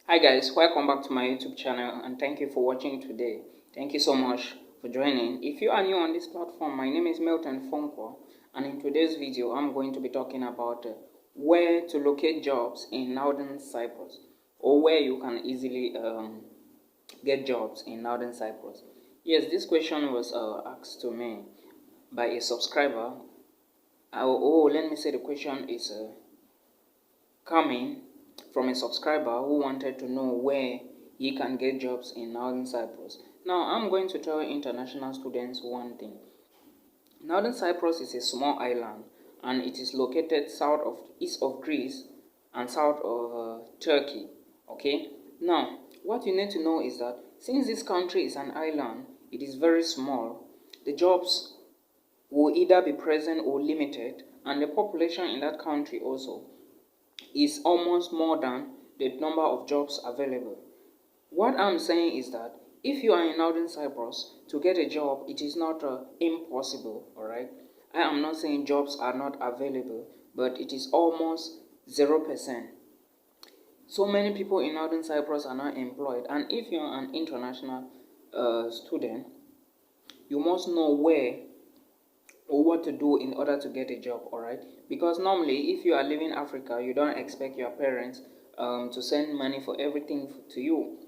Hi guys, welcome back to my YouTube channel and thank you for watching today. Thank you so much for joining. If you are new on this platform, my name is Milton Fonko, and in today's video I'm going to be talking about where to locate jobs in Northern Cyprus, or where you can easily get jobs in Northern Cyprus. Yes, this question was asked to me by a subscriber. Let me say the question is coming from a subscriber who wanted to know where he can get jobs in Northern Cyprus. Now, I'm going to tell international students one thing. Northern Cyprus is a small island and it is located east of Greece and south of Turkey. Okay? Now, what you need to know is that since this country is an island, it is very small, the jobs will either be present or limited, and the population in that country also is almost more than the number of jobs available. What I'm saying is that if you are in Northern Cyprus, to get a job, it is not impossible, alright? I am not saying jobs are not available, but it is almost 0%. So many people in Northern Cyprus are not employed, and if you are an international student, you must know where or what to do in order to get a job, all right? Because normally if you are living Africa, you don't expect your parents to send money for everything to you,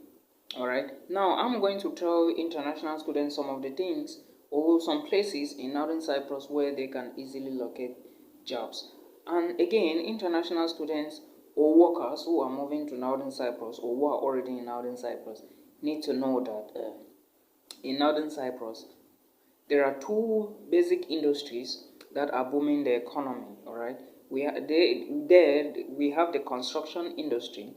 all right? Now I'm going to tell international students some of the things or some places in Northern Cyprus where they can easily locate jobs. And again, international students or workers who are moving to Northern Cyprus or who are already in Northern Cyprus need to know that in Northern Cyprus there are two basic industries that are booming the economy, all right? We have the construction industry,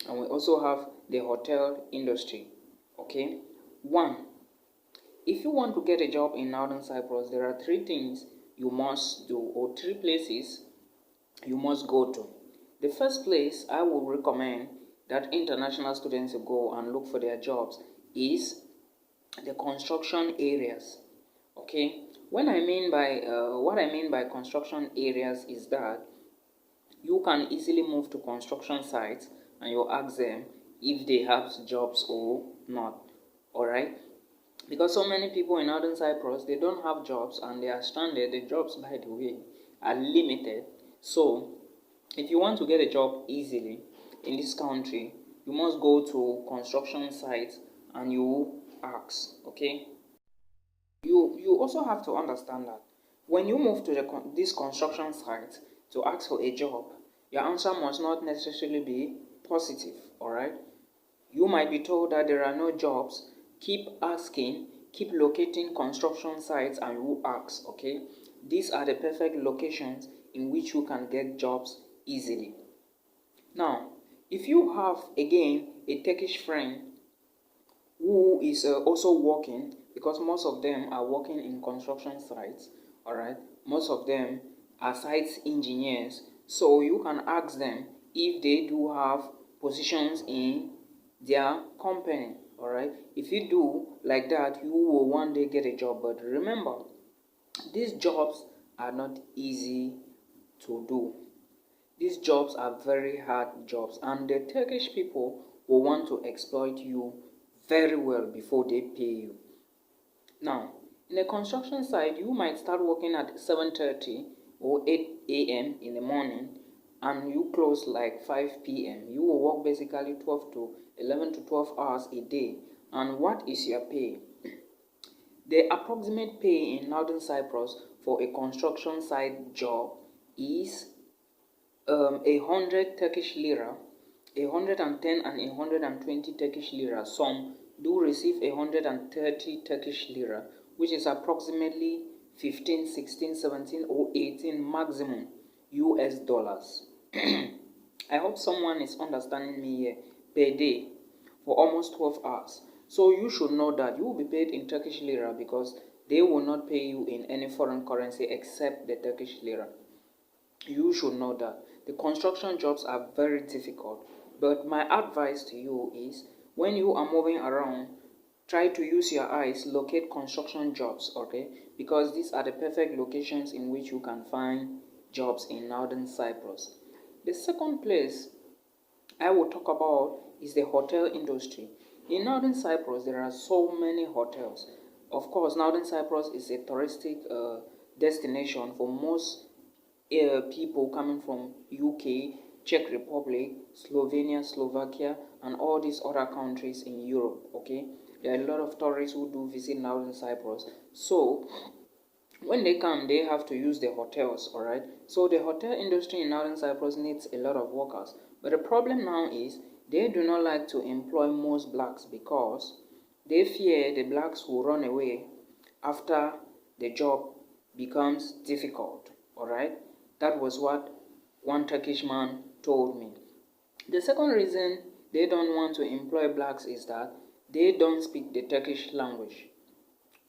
and we also have the hotel industry, okay? One, if you want to get a job in Northern Cyprus, there are three things you must do, or three places you must go to. The first place I will recommend that international students go and look for their jobs is the construction areas. Okay, what I mean by construction areas is that you can easily move to construction sites and you ask them if they have jobs or not. All right, because so many people in Northern Cyprus, they don't have jobs and they are stranded. The jobs, by the way, are limited. So if you want to get a job easily in this country, you must go to construction sites and you ask. Okay, you also have to understand that when you move to this construction site to ask for a job, your answer must not necessarily be positive, all right? You might be told that there are no jobs. Keep asking, keep locating construction sites and you ask, okay? These are the perfect locations in which you can get jobs easily. Now, if you have, again, a Turkish friend who is also working, because most of them are working in construction sites, all right? Most of them are site engineers, so you can ask them if they do have positions in their company, all right? If you do like that, you will one day get a job. But remember, these jobs are not easy to do. These jobs are very hard jobs, and the Turkish people will want to exploit you very well before they pay you. Now, in a construction site, you might start working at 7:30 or 8 a.m. in the morning and you close like 5 p.m. You will work basically 11 to 12 hours a day. And what is your pay? The approximate pay in Northern Cyprus for a construction site job is 100 Turkish lira, 110 and 120 Turkish lira. Some do receive 130 Turkish lira, which is approximately 15, 16, 17 or 18 maximum US dollars. I hope someone is understanding me here. Per day for almost 12 hours. So you should know that you will be paid in Turkish lira because they will not pay you in any foreign currency except the Turkish lira. You should know that. The construction jobs are very difficult, but my advice to you is when you are moving around, try to use your eyes, locate construction jobs, okay? Because these are the perfect locations in which you can find jobs in Northern Cyprus. The second place I will talk about is the hotel industry. In Northern Cyprus, there are so many hotels. Of course, Northern Cyprus is a touristic destination for most people coming from UK, Czech Republic, Slovenia, Slovakia, and all these other countries in Europe. Okay, there are a lot of tourists who do visit Northern Cyprus. So when they come, they have to use the hotels. All right. So the hotel industry in Northern Cyprus needs a lot of workers. But the problem now is they do not like to employ most blacks because they fear the blacks will run away after the job becomes difficult. All right. That was what one Turkish man told me. The second reason they don't want to employ blacks is that they don't speak the Turkish language.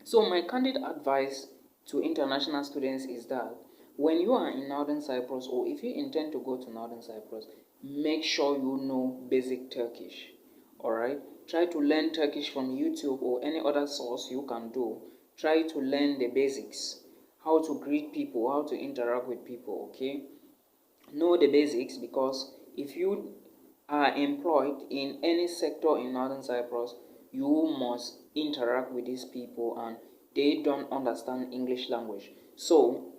So my candid advice to international students is that when you are in Northern Cyprus, or if you intend to go to Northern Cyprus, make sure you know basic Turkish. Alright? Try to learn Turkish from YouTube or any other source you can do. Try to learn the basics. How to greet people, how to interact with people, okay? Know the basics, because if you are employed in any sector in Northern Cyprus, you must interact with these people and they don't understand English language. So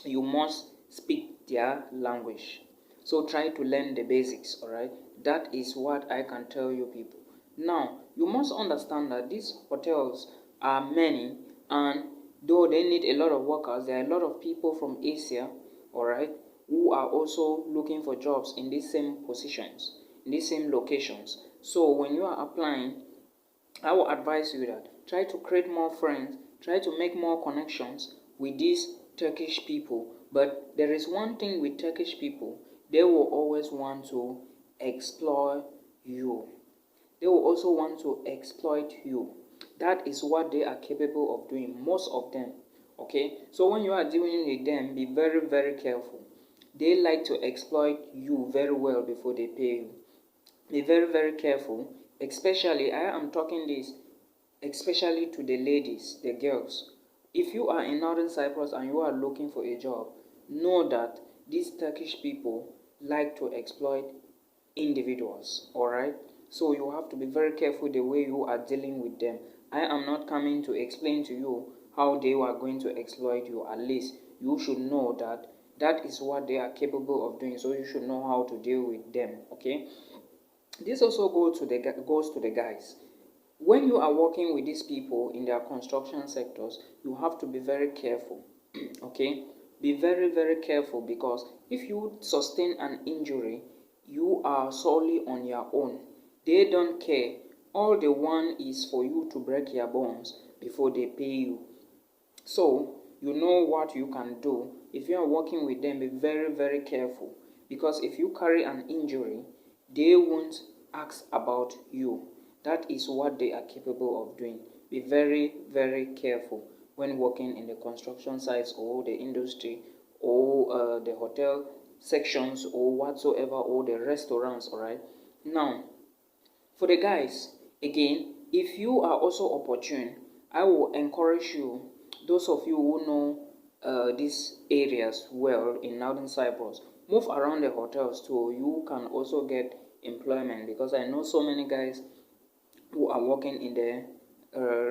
you must speak their language. So try to learn the basics, alright? That is what I can tell you people. Now, you must understand that these hotels are many, and though they need a lot of workers, there are a lot of people from Asia, alright, who are also looking for jobs in these same positions, in these same locations. So when you are applying, I will advise you that try to create more friends, try to make more connections with these Turkish people. But there is one thing with Turkish people, they will always want to exploit you. They will also want to exploit you. That is what they are capable of doing, most of them. Okay, so when you are dealing with them, be very, very careful. They like to exploit you very well before they pay you. Be very, very careful. Especially, I am talking this especially to the ladies, the girls. If you are in Northern Cyprus and you are looking for a job, know that these Turkish people like to exploit individuals. Alright? So you have to be very careful the way you are dealing with them. I am not coming to explain to you how they are going to exploit you. At least you should know that that is what they are capable of doing. So you should know how to deal with them. Okay? This also goes to the guys. When you are working with these people in their construction sectors, you have to be very careful. Okay? Be very, very careful, because if you sustain an injury, you are solely on your own. They don't care. All they want is for you to break your bones before they pay you. So, you know what you can do. If you are working with them, be very, very careful. Because if you carry an injury, they won't ask about you. That is what they are capable of doing. Be very, very careful when working in the construction sites or the industry or the hotel sections or whatsoever, or the restaurants, alright? Now, for the guys, again, if you are also opportune, I will encourage you, those of you who know these areas well in Northern Cyprus, move around the hotels too. You can also get employment, because I know so many guys who are working in the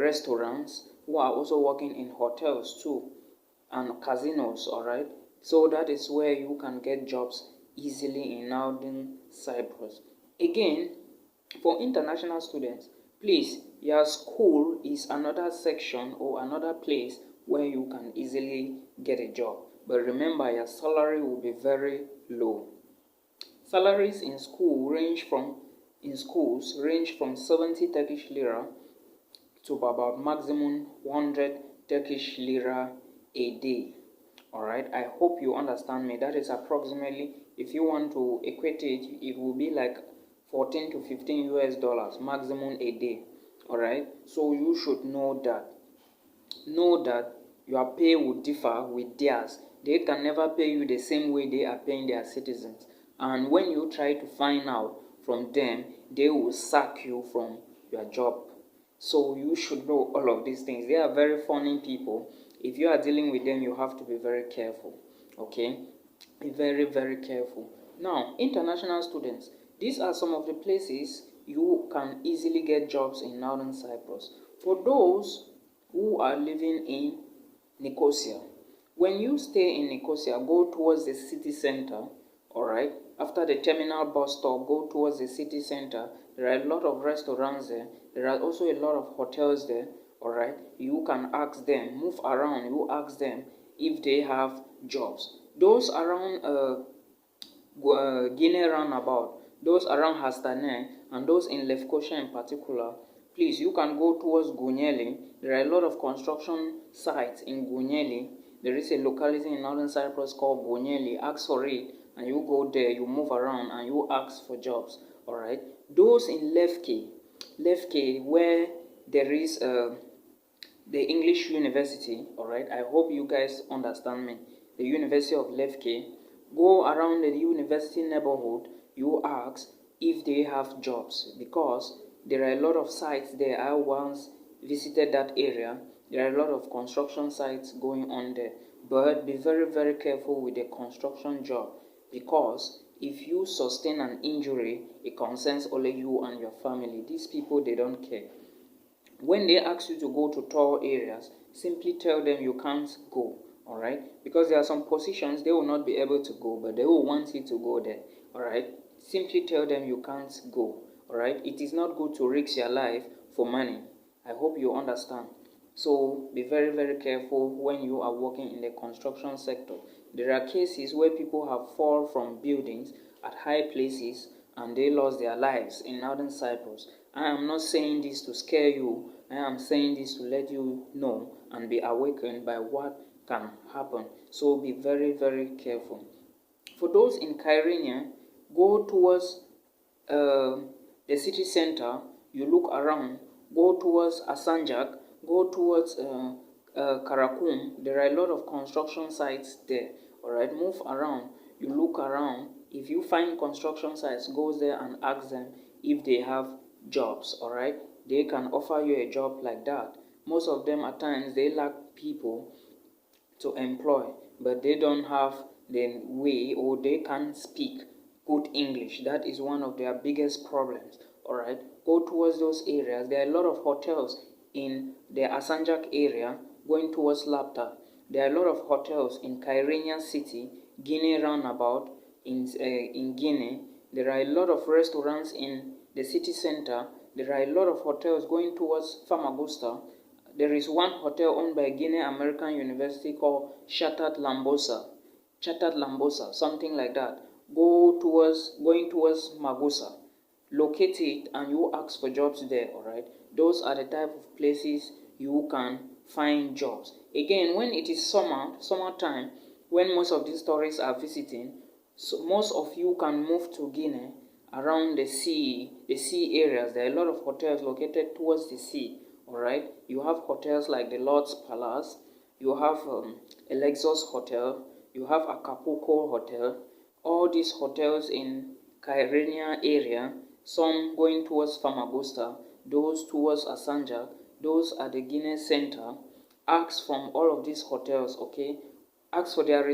restaurants, who are also working in hotels too, and casinos, alright? So that is where you can get jobs easily in Northern Cyprus. Again, for international students, please, your school is another section or another place where you can easily get a job. But remember, your salary will be very low. Salaries in schools range from 70 Turkish lira to about maximum 100 Turkish lira a day. Alright, I hope you understand me. That is approximately, if you want to equate it, it will be like 14 to 15 US dollars maximum a day. Alright, so you should know that. Know that your pay will differ with theirs. They can never pay you the same way they are paying their citizens. And when you try to find out from them, they will sack you from your job. So you should know all of these things. They are very funny people. If you are dealing with them, you have to be very careful. Okay? Be very, very careful. Now, international students, These are some of the places you can easily get jobs in Northern Cyprus. For those who are living in Nicosia, when you stay in Nicosia, go towards the city center, alright? After the terminal bus stop, go towards the city center. There are a lot of restaurants there. There are also a lot of hotels there, alright? You can ask them, move around, you ask them if they have jobs. Those around Guinea roundabout, those around Hastane, and those in Lefkosia in particular, please, you can go towards Gunyeli. There are a lot of construction sites in Gunyeli. There is a locality in Northern Cyprus called Gunyeli. Ask for it, and you go there, you move around, and you ask for jobs, alright? Those in Lefke, where there is the English University, alright? I hope you guys understand me. The University of Lefke. Go around the university neighborhood, you ask if they have jobs, because there are a lot of sites there. I once visited that area. There are a lot of construction sites going on there. But be very, very careful with the construction job, because if you sustain an injury, it concerns only you and your family. These people, they don't care. When they ask you to go to tall areas, simply tell them you can't go, alright? Because there are some positions they will not be able to go, but they will want you to go there, alright? Simply tell them you can't go, alright? It is not good to risk your life for money. I hope you understand. So be very, very careful when you are working in the construction sector. There are cases where people have fallen from buildings at high places and they lost their lives in Northern Cyprus. I am not saying this to scare you. I am saying this to let you know and be awakened by what can happen. So be very, very careful. For those in Kyrenia, go towards the city center. You look around. Go towards Asanjak. Go towards Karakum. There are a lot of construction sites there. Alright, move around. You look around. If you find construction sites, go there and ask them if they have jobs. Alright, they can offer you a job like that. Most of them at times they lack people to employ, but they don't have the way, or they can't speak good English. That is one of their biggest problems. Alright, go towards those areas. There are a lot of hotels in the Asanjak area going towards Lapta. There are a lot of hotels in Kyrenia City, Guinea roundabout in Guinea. There are a lot of restaurants in the city center. There are a lot of hotels going towards Famagusta. There is one hotel owned by Guinea American University called Chattat Lambosa, something like that. Going towards Magusa. Locate it and you ask for jobs there, alright? Those are the type of places you can find jobs. Again, when it is summertime, when most of these tourists are visiting, so most of you can move to Guinea around the sea areas. There are a lot of hotels located towards the sea, alright? You have hotels like the Lord's Palace, you have Alexos Hotel, you have Acapulco Hotel. All these hotels in Kyrenia area, some going towards Famagusta, those towards Asanja, those at the Guinea Center. Ask from all of these hotels, okay? Ask for their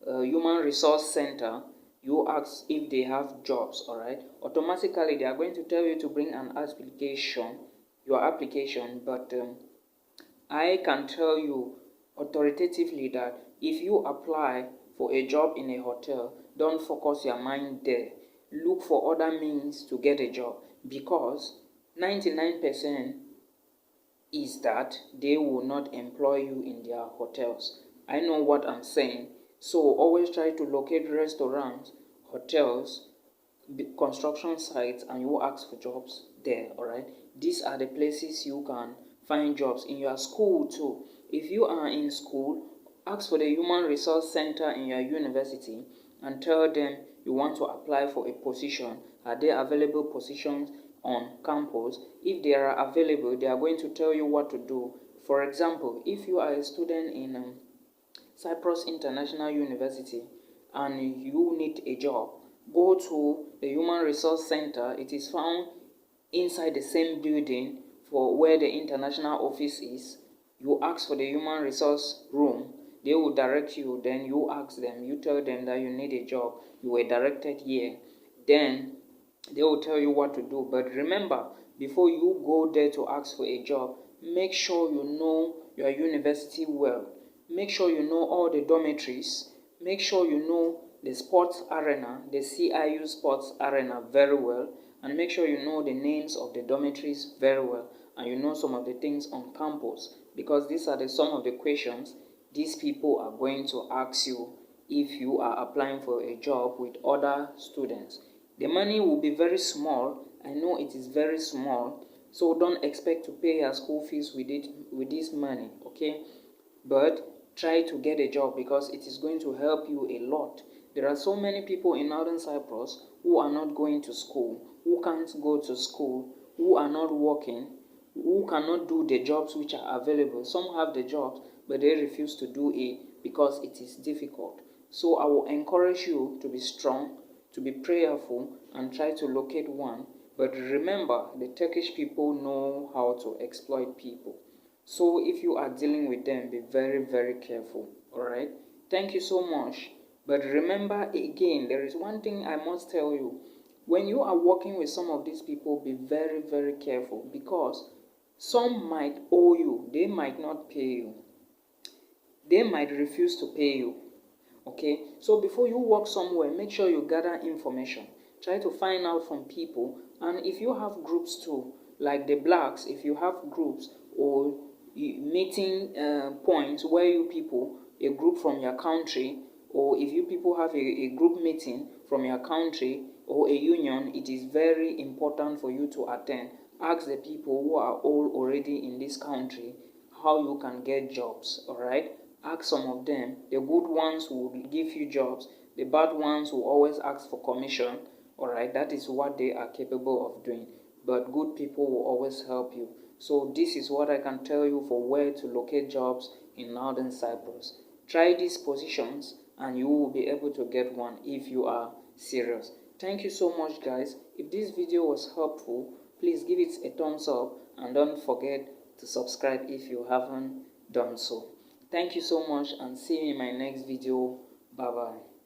human resource center. You ask if they have jobs, alright? Automatically, they are going to tell you to bring an application, your application, but I can tell you authoritatively that if you apply for a job in a hotel, don't focus your mind there. Look for other means to get a job, because 99% is that they will not employ you in their hotels. I know what I'm saying. So always try to locate restaurants, hotels, construction sites, and you ask for jobs there, alright? These are the places you can find jobs. In your school too. If you are in school, ask for the human resource center in your university and tell them you want to apply for a position. Are there available positions on campus? If they are available, they are going to tell you what to do. For example, if you are a student in Cyprus International University and you need a job, go to the Human Resource Center. It is found inside the same building for where the international office is. You ask for the Human Resource room. They will direct you. Then you ask them. You tell them that you need a job. You were directed here. then they will tell you what to do. But remember, before you go there to ask for a job, make sure you know your university well. Make sure you know all the dormitories. Make sure you know the sports arena, the CIU sports arena very well. And make sure you know the names of the dormitories very well. And you know some of the things on campus. Because these are some of the questions these people are going to ask you if you are applying for a job with other students. The money will be very small. I know it is very small. So don't expect to pay your school fees with this money, okay? But try to get a job because it is going to help you a lot. There are so many people in Northern Cyprus who are not going to school, who can't go to school, who are not working, who cannot do the jobs which are available. Some have the jobs, but they refuse to do it because it is difficult. So I will encourage you to be strong, to be prayerful, and try to locate one. But remember, the Turkish people know how to exploit people. So if you are dealing with them, be very, very careful. Alright? Thank you so much. But remember again, there is one thing I must tell you. When you are working with some of these people, be very, very careful because some might owe you. They might not pay you. They might refuse to pay you. Okay? So before you work somewhere, make sure you gather information. Try to find out from people. And if you have groups too, like the blacks, if you have groups or meeting points where you people, a group from your country, or if you people have a group meeting from your country or a union, it is very important for you to attend. Ask the people who are all already in this country how you can get jobs. All right, ask some of them. The good ones will give you jobs, the bad ones will always ask for commission. All right, that is what they are capable of doing, but good people will always help you. So this is what I can tell you for where to locate jobs in Northern Cyprus. Try these positions and you will be able to get one if you are serious. Thank you so much, guys. If this video was helpful, please give it a thumbs up and don't forget to subscribe if you haven't done so. Thank you so much and see you in my next video. Bye bye.